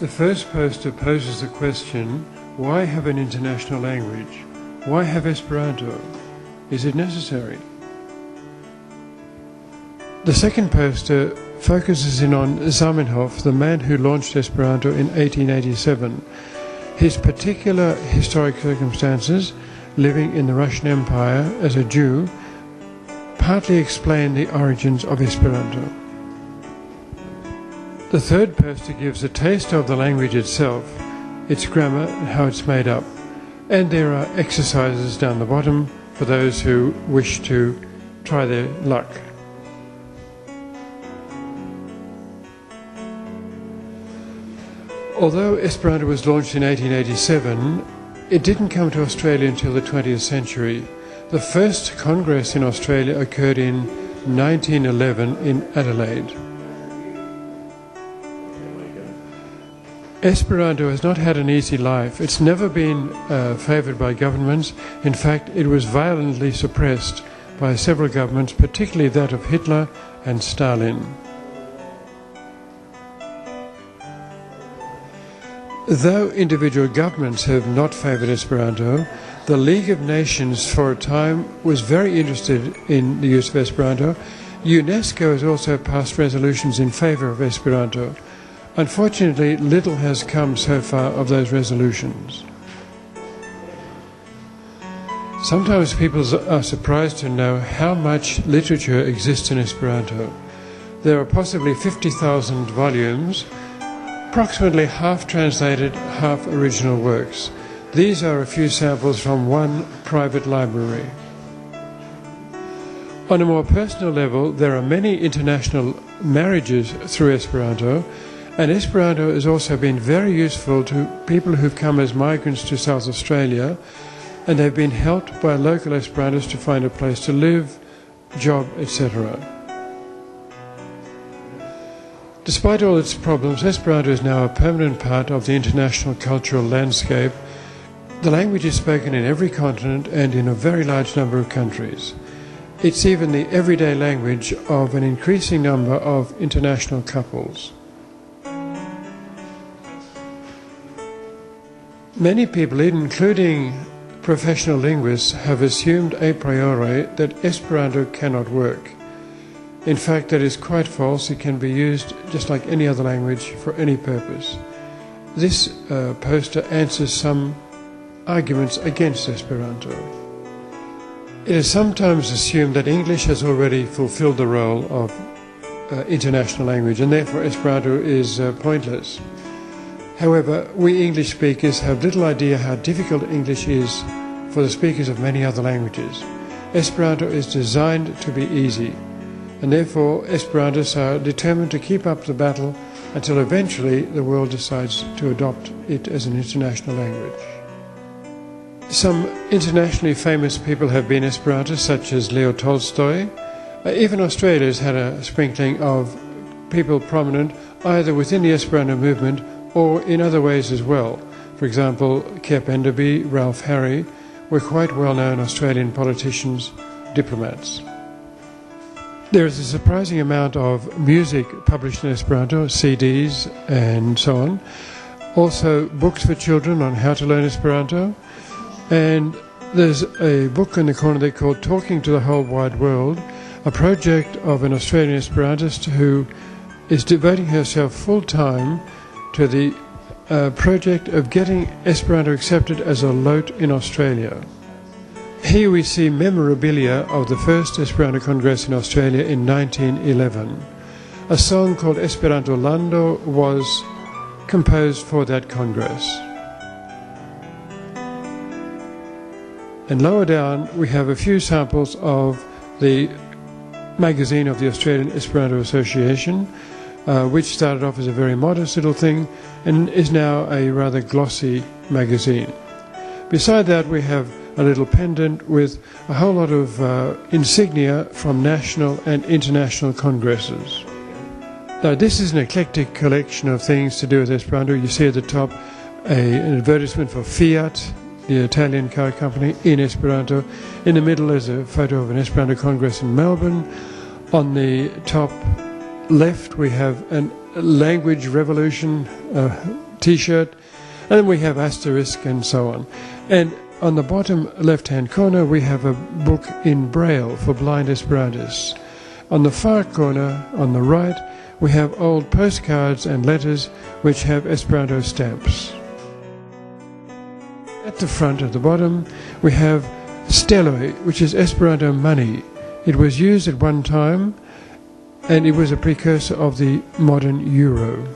The first poster poses the question, why have an international language? Why have Esperanto? Is it necessary? The second poster focuses in on Zamenhof, the man who launched Esperanto in 1887. His particular historic circumstances, living in the Russian Empire as a Jew, partly explain the origins of Esperanto. The third poster gives a taste of the language itself, its grammar and how it's made up. And there are exercises down the bottom for those who wish to try their luck. Although Esperanto was launched in 1887, it didn't come to Australia until the 20th century. The first Congress in Australia occurred in 1911 in Adelaide. Esperanto has not had an easy life. It's never been favoured by governments. In fact, it was violently suppressed by several governments, particularly that of Hitler and Stalin. Though individual governments have not favoured Esperanto, the League of Nations for a time was very interested in the use of Esperanto. UNESCO has also passed resolutions in favour of Esperanto. Unfortunately, little has come so far of those resolutions. Sometimes people are surprised to know how much literature exists in Esperanto. There are possibly 50,000 volumes, approximately half translated, half original works. These are a few samples from one private library. On a more personal level, there are many international marriages through Esperanto, and Esperanto has also been very useful to people who've come as migrants to South Australia, and they've been helped by local Esperantists to find a place to live, job, etc. Despite all its problems, Esperanto is now a permanent part of the international cultural landscape. The language is spoken in every continent and in a very large number of countries. It's even the everyday language of an increasing number of international couples. Many people, including professional linguists, have assumed a priori that Esperanto cannot work. In fact, that is quite false. It can be used just like any other language for any purpose. This poster answers some arguments against Esperanto. It is sometimes assumed that English has already fulfilled the role of international language, and therefore Esperanto is pointless. However, we English speakers have little idea how difficult English is for the speakers of many other languages. Esperanto is designed to be easy, and therefore Esperantists are determined to keep up the battle until eventually the world decides to adopt it as an international language. Some internationally famous people have been Esperantists, such as Leo Tolstoy. Even Australia has had a sprinkling of people prominent either within the Esperanto movement or in other ways as well. For example, Kep Enderby, Ralph Harry were quite well-known Australian politicians, diplomats. There is a surprising amount of music published in Esperanto, CDs and so on. Also books for children on how to learn Esperanto. And there's a book in the corner there called Talking to the Whole Wide World, a project of an Australian Esperantist who is devoting herself full-time to the project of getting Esperanto accepted as a LOTE in Australia. Here we see memorabilia of the first Esperanto Congress in Australia in 1911. A song called Esperanto Lando was composed for that Congress. And lower down we have a few samples of the magazine of the Australian Esperanto Association, which started off as a very modest little thing and is now a rather glossy magazine. Beside that we have a little pendant with a whole lot of insignia from national and international congresses. Now this is an eclectic collection of things to do with Esperanto. You see at the top an advertisement for Fiat, the Italian car company, in Esperanto. In the middle is a photo of an Esperanto Congress in Melbourne. On the top left we have a language revolution t-shirt, and then we have asterisk and so on. And on the bottom left-hand corner we have a book in Braille for blind Esperantists. On the far corner, on the right, we have old postcards and letters which have Esperanto stamps. At the front, at the bottom, we have steloi, which is Esperanto money. It was used at one time, and it was a precursor of the modern euro.